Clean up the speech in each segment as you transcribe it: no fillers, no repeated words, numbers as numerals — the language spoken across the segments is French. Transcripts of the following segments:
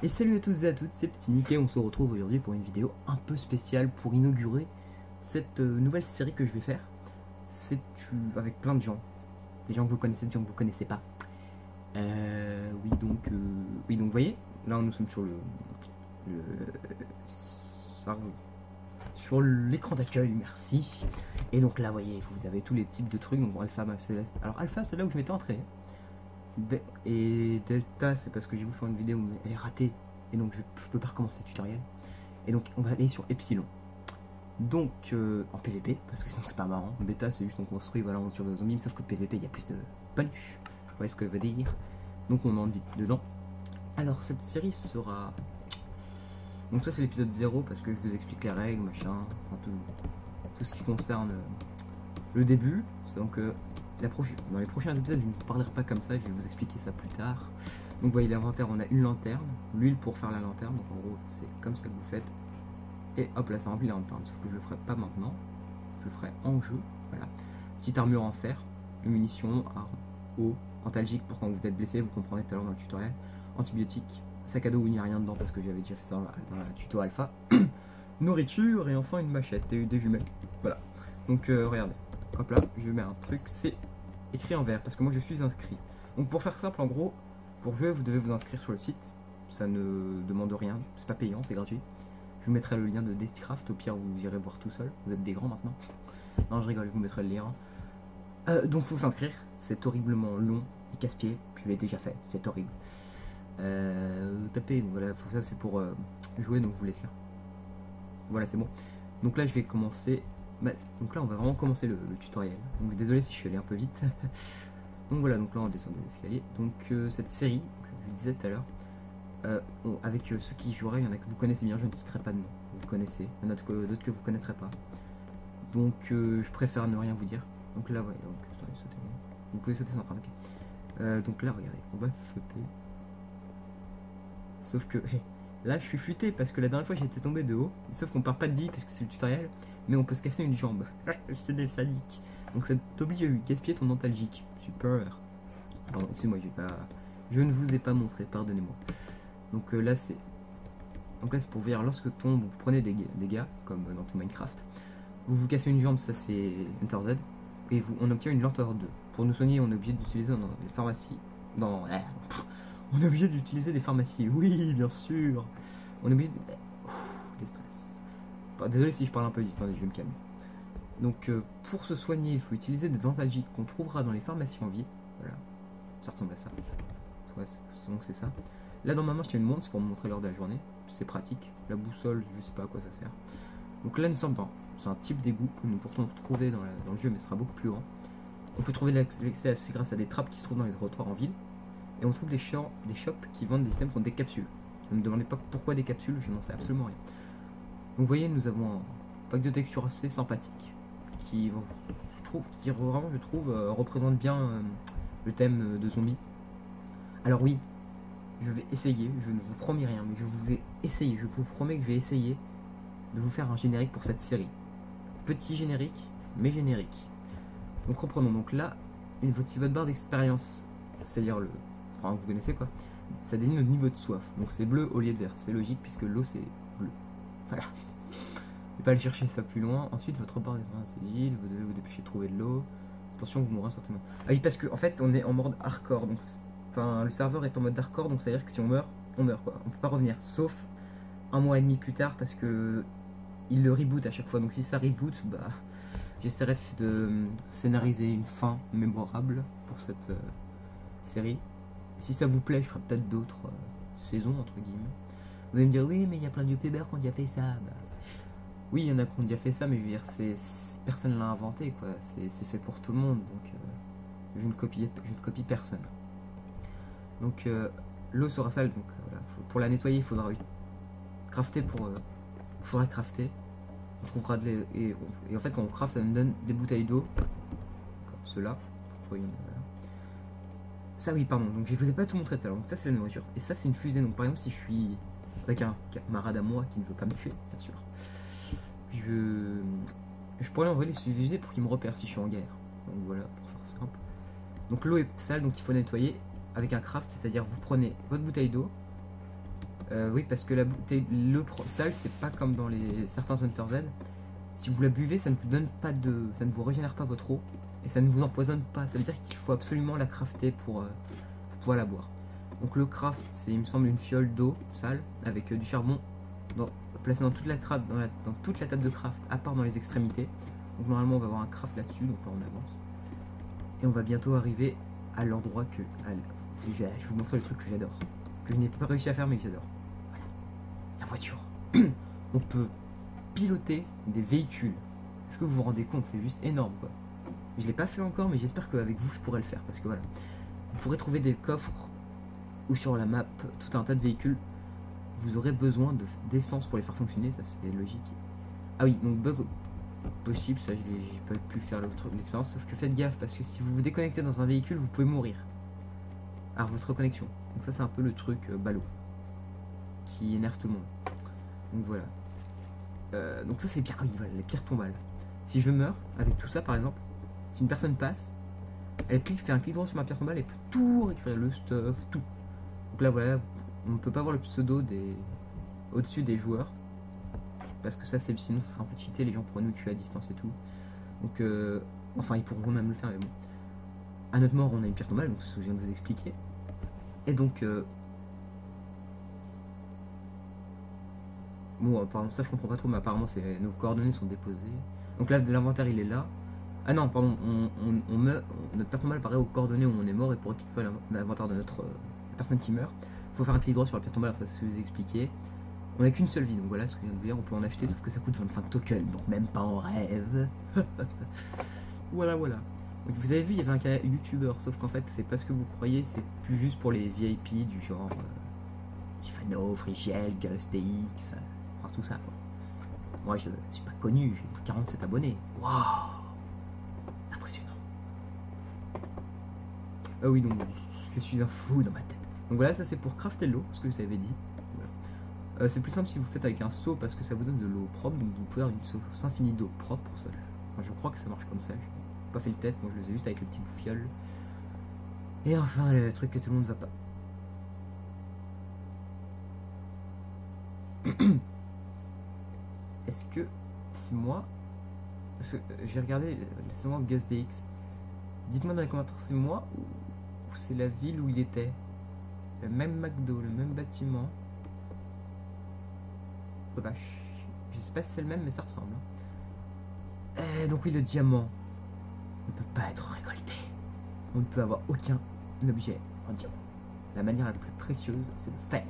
Et salut à tous et à toutes, c'est Petit Nick et on se retrouve aujourd'hui pour une vidéo un peu spéciale pour inaugurer cette nouvelle série que je vais faire. C'est avec plein de gens, des gens que vous connaissez, des gens que vous connaissez pas. Oui donc vous voyez, là nous sommes sur sur l'écran d'accueil, merci. Et donc là vous voyez, vous avez tous les types de trucs, donc alpha, alors alpha c'est là où je m'étais entré. Et Delta c'est parce que j'ai voulu faire une vidéo mais elle est ratée et donc je peux pas recommencer le tutoriel. Et donc on va aller sur Epsilon. Donc en PVP parce que sinon c'est pas marrant. Beta c'est juste on construit, voilà, on tue des zombies, sauf que PVP il y a plus de punch. Vous voyez ce que je veux dire. Donc on en dit dedans. Alors cette série sera... Donc ça c'est l'épisode 0 parce que je vous explique les règles, machin, enfin, tout ce qui concerne le début. Donc dans les prochains épisodes, je ne vous parlerai pas comme ça, je vais vous expliquer ça plus tard. Donc vous voyez l'inventaire, on a une lanterne, l'huile pour faire la lanterne, donc en gros c'est comme ça que vous faites. Et hop là ça remplit la lanterne, sauf que je le ferai pas maintenant, je le ferai en jeu, voilà. Petite armure en fer, munitions, armes, eau, antalgique pour quand vous êtes blessé, vous comprenez tout à l'heure dans le tutoriel, antibiotiques, sac à dos où il n'y a rien dedans parce que j'avais déjà fait ça dans la tuto alpha, nourriture et enfin une machette et des jumelles, voilà. Donc regardez, hop là, je mets un truc, c'est écrit en vert parce que moi je suis inscrit. Donc pour faire simple, en gros, pour jouer vous devez vous inscrire sur le site, ça ne demande rien, c'est pas payant, c'est gratuit. Je vous mettrai le lien de Desticraft, au pire vous irez voir tout seul, vous êtes des grands maintenant. Non je rigole, je vous mettrai le lien. Donc faut s'inscrire, c'est horriblement long et casse-pied, je l'ai déjà fait, c'est horrible. Tapez, voilà, ça c'est pour jouer, donc je vous laisse là. Voilà, c'est bon. Donc là je vais commencer. Donc là on va vraiment commencer le tutoriel. Donc désolé si je suis allé un peu vite. Donc voilà, donc là on descend des escaliers. Donc cette série, je vous disais tout à l'heure, avec ceux qui joueraient, il y en a que vous connaissez bien, je ne citerai pas de nom. Vous connaissez, il y en a d'autres que vous connaîtrez pas. Donc je préfère ne rien vous dire. Donc là, ouais, donc attendez, sautez. Vous pouvez sauter sans prendre, ok. Donc là, regardez, on va sauter. Sauf que là je suis futé parce que la dernière fois j'ai été tombé de haut. Sauf qu'on part pas de vie parce que c'est le tutoriel. Mais on peut se casser une jambe. C'est des sadiques. Donc ça t'oblige à gaspiller ton antalgique. Super. Pardon, excusez-moi, je ne vous ai pas montré, pardonnez-moi. Donc là c'est pour vous dire, lorsque tombe, vous prenez des dégâts, comme dans tout Minecraft. Vous vous cassez une jambe, ça c'est Enter Z. Et on obtient une lenteur 2. Pour nous soigner, on est obligé d'utiliser dans les pharmacies. On est obligé d'utiliser des pharmacies. Oui, bien sûr. On est obligé de... des stress. Désolé si je parle un peu vite, attendez, je vais me calmer. Donc pour se soigner, il faut utiliser des antalgiques qu'on trouvera dans les pharmacies en ville. Voilà, ça ressemble à ça. Ouais, donc c'est ça. Là dans ma main, je tiens une montre, c'est pour me montrer l'heure de la journée. C'est pratique. La boussole, je sais pas à quoi ça sert. Donc là nous sommes dans un type d'égout que nous pourrons retrouver dans le jeu, mais ce sera beaucoup plus grand. On peut trouver l'accès à ce grâce à des trappes qui se trouvent dans les trottoirs en ville. Et on trouve des shops qui vendent des items qui ont des capsules. Ne me demandez pas pourquoi des capsules, je n'en sais absolument rien. Donc vous voyez, nous avons un pack de textures assez sympathique qui vraiment, je trouve, représente bien le thème de zombies. Alors oui, je vais essayer, je ne vous promets rien, mais je vous promets que je vais essayer de vous faire un générique pour cette série. Petit générique, mais générique. Donc reprenons, donc là, si votre barre d'expérience, c'est-à-dire enfin vous connaissez quoi, ça désigne le niveau de soif. Donc c'est bleu au lieu de vert, c'est logique puisque l'eau c'est bleu. Voilà. Ne pas aller chercher ça plus loin. Ensuite, votre barre d'expérience est vide, vous devez vous dépêcher de trouver de l'eau. Attention, vous mourrez certainement. Ah oui, parce qu'en fait, on est en mode hardcore. Donc, le serveur est en mode hardcore, donc ça veut dire que si on meurt quoi. On peut pas revenir. Sauf un mois et demi plus tard, parce que il le reboot à chaque fois. Donc si ça reboot, bah, j'essaierai de scénariser une fin mémorable pour cette série. Si ça vous plaît, je ferai peut-être d'autres saisons, entre guillemets. Vous allez me dire, oui, mais il y a plein de youtubeurs qui ont déjà fait ça. Bah, oui, il y en a qui ont déjà fait ça, mais je veux dire, personne ne l'a inventé, quoi. C'est fait pour tout le monde, donc je ne copie personne. Donc l'eau sera sale, donc voilà. Pour la nettoyer, il faudra crafter crafter. On trouvera et en fait, quand on craft, ça nous donne des bouteilles d'eau, comme cela. Voilà. Ça, oui, pardon. Donc je vous ai pas tout montré tout à l'heure. Donc ça, c'est la nourriture. Et ça, c'est une fusée. Donc par exemple, si je suis avec un camarade à moi qui ne veut pas me tuer, bien sûr, je pourrais l'envoyer les fusées pour qu'il me repère si je suis en guerre. Donc voilà, pour faire simple. Donc l'eau est sale, donc il faut nettoyer avec un craft, c'est-à-dire vous prenez votre bouteille d'eau, Oui, parce que la bouteille, sale, c'est pas comme dans certains Hunter Z. Si vous la buvez, ça ne vous donne pas de, ça ne vous régénère pas votre eau et ça ne vous empoisonne pas. Ça veut dire qu'il faut absolument la crafter pour pouvoir la boire. Donc le craft, c'est, il me semble, une fiole d'eau sale avec du charbon placé dans toute la dans toute la table de craft, à part dans les extrémités. Donc normalement, on va avoir un craft là-dessus. Donc là, on avance et on va bientôt arriver à l'endroit que, je vais vous montrer le truc que j'adore, que je n'ai pas réussi à faire mais que j'adore. Voilà, la voiture. On peut piloter des véhicules. Est-ce que vous vous rendez compte? C'est juste énorme quoi. Je l'ai pas fait encore mais j'espère qu'avec vous je pourrai le faire parce que voilà. Vous pourrez trouver des coffres ou sur la map tout un tas de véhicules. Vous aurez besoin d'essence pour les faire fonctionner, ça c'est logique. Ah oui, donc bug possible, ça j'ai pas pu faire l'expérience, sauf que faites gaffe parce que si vous vous déconnectez dans un véhicule, vous pouvez mourir. Alors votre connexion. Donc ça c'est un peu le truc ballot qui énerve tout le monde. Donc voilà. Donc ça c'est pire, oui, voilà, les pires tombales. Si je meurs avec tout ça par exemple, si une personne passe, elle fait un clic droit sur ma pierre tombale et peut tout récupérer, le stuff, tout. Donc là voilà, on ne peut pas voir le pseudo au-dessus des joueurs. Parce que ça c'est, sinon ça sera un peu cheaté, les gens pourraient nous tuer à distance et tout. Donc enfin ils pourront même le faire mais bon. À notre mort on a une pierre tombale, donc c'est ce que je viens de vous expliquer. Et donc bon, apparemment ça je comprends pas trop, mais apparemment nos coordonnées sont déposées. Donc là l'inventaire il est là. Ah non, pardon, on meurt, notre pierre tombale apparaît aux coordonnées où on est mort, et pour récupérer l'inventaire de la personne qui meurt, il faut faire un clic droit sur la pierre tombale, c'est ce que je vous ai expliqué. On n'a qu'une seule vie, donc voilà ce que je viens de vous dire, on peut en acheter, sauf que ça coûte 25 tokens, donc même pas en rêve. Voilà. Donc vous avez vu, il y avait un cas youtubeur, sauf qu'en fait, c'est pas ce que vous croyez, c'est plus juste pour les VIP du genre Tifano, Frigiel, GusTX, enfin tout ça quoi. Moi je suis pas connu, j'ai 47 abonnés. Waouh, impressionnant. Ah oui, donc je suis un fou dans ma tête. Donc voilà, ça c'est pour crafter l'eau, ce que je vous avais dit. Voilà. C'est plus simple si vous faites avec un seau parce que ça vous donne de l'eau propre, donc vous pouvez avoir une source infinie d'eau propre. Ça. Enfin, je crois que ça marche comme ça. J'ai pas fait le test, moi je le faisais juste avec le petit bouffiole. Et enfin, le truc que tout le monde va pas. Est-ce que c'est moi? Parce que j'ai regardé la saison de GusTX. Dites-moi dans les commentaires, c'est moi ou c'est la ville où il était? Le même McDo, le même bâtiment. Oh vache. Je sais pas si c'est le même, mais ça ressemble. Donc oui, le diamant ne peut pas être récolté. On ne peut avoir aucun objet en diamant. La manière la plus précieuse, c'est le fer.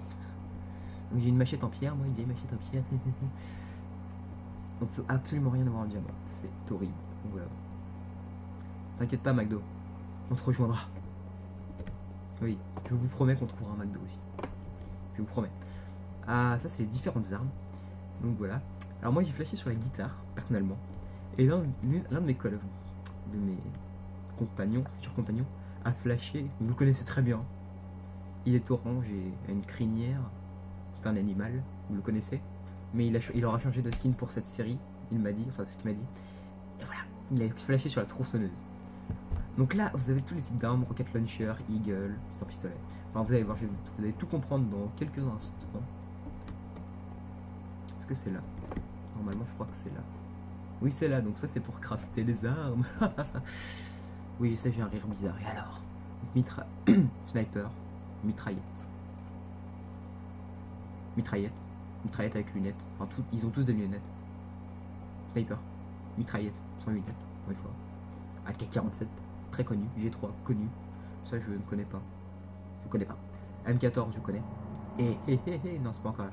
Donc j'ai une machette en pierre, moi, une vieille machette en pierre. On peut absolument rien avoir en diamant. C'est horrible. Donc voilà. T'inquiète pas, McDo. On te rejoindra. Oui, je vous promets qu'on trouvera un McDo aussi. Je vous promets. Ah, ça, c'est les différentes armes. Donc voilà. Alors moi, j'ai flashé sur la guitare, personnellement. Et l'un de mes collègues, de mes compagnons, futurs compagnons, a flashé. Vous le connaissez très bien. Il est orange et a une crinière. C'est un animal, vous le connaissez. Mais il aura changé de skin pour cette série. Il m'a dit, enfin c'est ce qu'il m'a dit. Et voilà, il a flashé sur la tronçonneuse. Donc là, vous avez tous les types d'armes, rocket launcher, eagle, c'est un pistolet. Enfin, vous allez voir, vous allez tout comprendre dans quelques instants. Est-ce que c'est là? Normalement, je crois que c'est là. Oui, c'est là, donc ça c'est pour crafter les armes. Oui, je sais, j'ai un rire bizarre. Et alors? Sniper, mitraillette. Mitraillette avec lunettes. Enfin, ils ont tous des lunettes. Sniper, mitraillette, sans lunettes, pour une fois. AK-47, très connu. G3, connu. Ça, je ne connais pas. Je connais pas. M14, je connais. Et non, c'est pas encore là.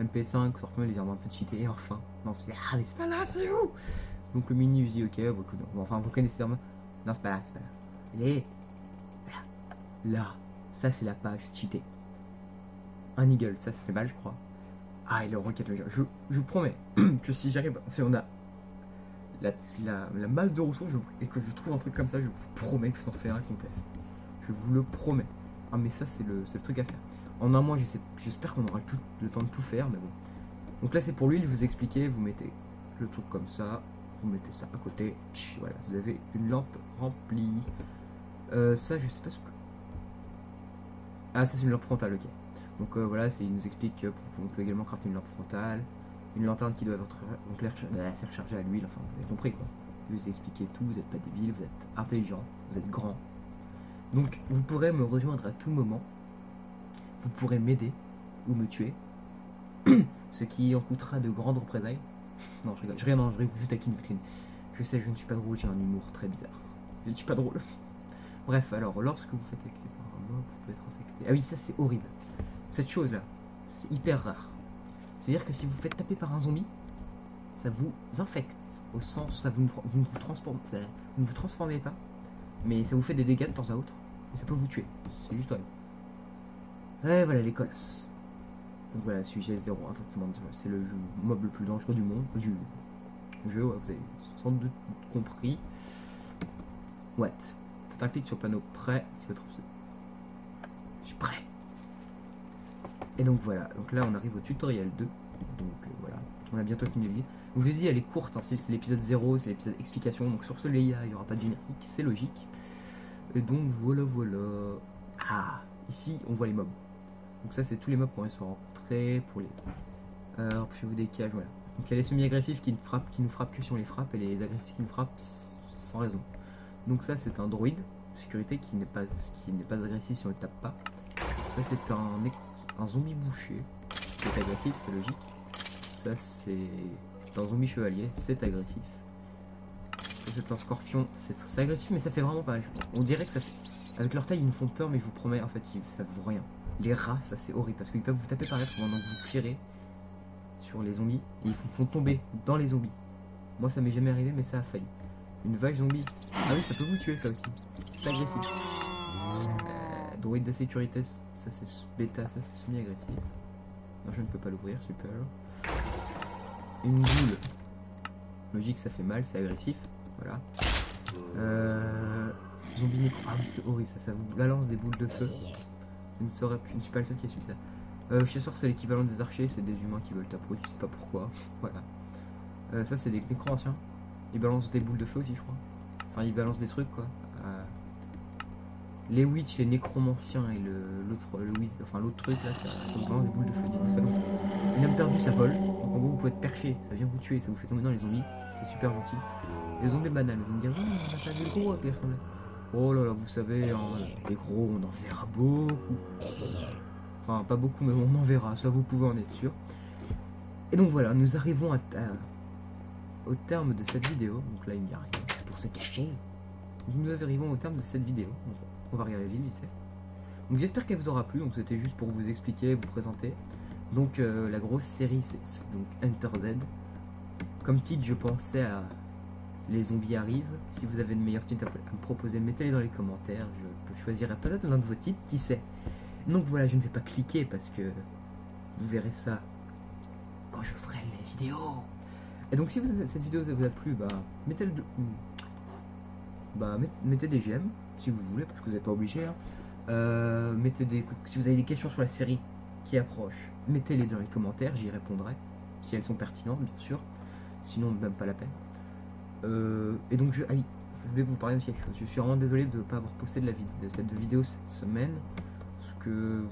MP5, sortons les armes un peu cheatées. Et enfin, non, c'est mais c'est pas là, c'est où? Donc le mini Uzi, ok, bon, enfin, vous connaissez l'arme. Non, c'est pas là, Et là, ça c'est la page cheatée. Un eagle, ça fait mal, je crois. Ah, et le rocket launcher. Je vous promets que si j'arrive, si on a la masse de ressources et que je trouve un truc comme ça, je vous promets que je vous en fais un contest. Je vous le promets. Ah, mais ça, c'est le truc à faire. En un mois, j'espère qu'on aura le temps de tout faire, mais bon. Donc là, c'est pour l'huile, je vous ai expliqué. Vous mettez le truc comme ça. Vous mettez ça à côté. Voilà, vous avez une lampe remplie. Ça, je sais pas ce que... Ah, ça, c'est une lampe frontale, ok. Donc voilà, il nous explique qu'on peut également crafter une lampe frontale, une lanterne qui doit faire charger à l'huile, enfin vous avez compris quoi. Je vous ai expliqué tout, vous n'êtes pas débile, vous êtes intelligent, vous êtes grand. Donc vous pourrez me rejoindre à tout moment, vous pourrez m'aider ou me tuer, ce qui en coûtera de grandes représailles. Non, je rigole, je rigole juste à qui une vitrine. Je sais, je ne suis pas drôle, j'ai un humour très bizarre. Je ne suis pas drôle. Bref, alors, lorsque vous faites attaquer par un mob, vous pouvez être infecté. Ah oui, ça c'est horrible. Cette chose-là, c'est hyper rare. C'est-à-dire que si vous faites taper par un zombie, ça vous infecte. Au sens, ça vous ne vous transformez pas, mais ça vous fait des dégâts de temps à autre. Et ça peut vous tuer. C'est juste horrible. Et voilà, les colosses. Donc voilà, sujet 0, c'est le mob le plus dangereux du monde. Du jeu, ouais, vous avez sans doute compris. What? Faites un clic sur le panneau prêt si votre... Je suis prêt. Et donc voilà, donc là on arrive au tutoriel 2. Donc voilà, on a bientôt fini le vidéo. Je vous ai dit, elle est courte, hein, c'est l'épisode 0, c'est l'épisode explication. Donc sur ce Leia, il n'y aura pas de générique, c'est logique. Et donc voilà. Ah, ici on voit les mobs. Donc ça c'est tous les mobs qu'on va se rencontrer pour les... Alors je vous décage, voilà. Donc il y a les semi-agressifs qui nous frappent que si on les frappe, et les agressifs qui nous frappent sans raison. Donc ça c'est un droïde sécurité qui n'est pas agressif si on le tape pas. Ça c'est un zombie boucher qui est agressif, c'est logique. Ça c'est un zombie chevalier, c'est agressif. Ça c'est un scorpion, c'est agressif mais ça fait vraiment pas mal. On dirait que ça fait... Avec leur taille ils nous font peur, mais je vous promets en fait ça vaut rien. Les rats ça c'est horrible parce qu'ils peuvent vous taper par terre pendant que vous tirez sur les zombies et ils vous font tomber dans les zombies. Moi ça m'est jamais arrivé mais ça a failli. Une vache zombie. Ah oui, ça peut vous tuer ça aussi. C'est agressif. Droïde de sécurité, ça c'est bêta, ça c'est semi-agressif. Non, je ne peux pas l'ouvrir, super. Une boule. Logique, ça fait mal, c'est agressif. Voilà. Zombie nécro. Ah oui, c'est horrible, ça vous balance des boules de feu. Je ne suis pas le seul qui a su ça. Chasseur, c'est l'équivalent des archers, c'est des humains qui veulent ta peau, tu sais pas pourquoi. Voilà. Ça, c'est des nécro-anciens. Ils balancent des boules de feu aussi, je crois. Enfin, ils balancent des trucs, quoi. Les witch, les nécromanciens et l'autre truc, là, ça balance des boules de feu. Une âme perdue, ça vole. Donc, en gros, vous pouvez être perché. Ça vient vous tuer, ça vous fait tomber dans les zombies. C'est super gentil. Les zombies bananes, vous me direz, oh, on a pas vu le gros, personne. Oh là là, vous savez, hein, les gros, on en verra beaucoup. Enfin, pas beaucoup, mais on en verra. Ça, vous pouvez en être sûr. Et donc, voilà, nous arrivons au terme de cette vidéo. Donc là il n'y a rien pour se cacher. Nous arrivons au terme de cette vidéo. Donc, on va regarder vite fait. Donc j'espère qu'elle vous aura plu. Donc c'était juste pour vous expliquer, vous présenter. Donc la grosse série c'est donc Hunter Z. Comme titre je pensais à Les zombies arrivent. Si vous avez de meilleurs titres à me proposer, mettez-les dans les commentaires. Je peux choisir peut-être l'un de vos titres, qui sait. Donc voilà, je ne vais pas cliquer parce que vous verrez ça quand je ferai les vidéos. Et donc si cette vidéo vous a plu, mettez des j'aime si vous voulez, parce que vous n'êtes pas obligé. Hein. Si vous avez des questions sur la série qui approche, mettez-les dans les commentaires, j'y répondrai, si elles sont pertinentes bien sûr, sinon même pas la peine. Et donc je vais vous parler de quelque chose. Je suis vraiment désolé de ne pas avoir posté de cette vidéo cette semaine, parce que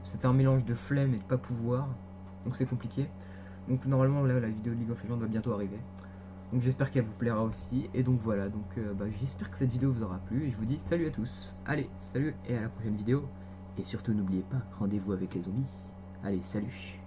c'était un mélange de flemme et de pas pouvoir, donc c'est compliqué. Donc normalement là la vidéo de League of Legends va bientôt arriver. Donc j'espère qu'elle vous plaira aussi. Et donc voilà, donc j'espère que cette vidéo vous aura plu. Et je vous dis salut à tous. Allez, salut et à la prochaine vidéo. Et surtout n'oubliez pas, rendez-vous avec les zombies. Allez, salut.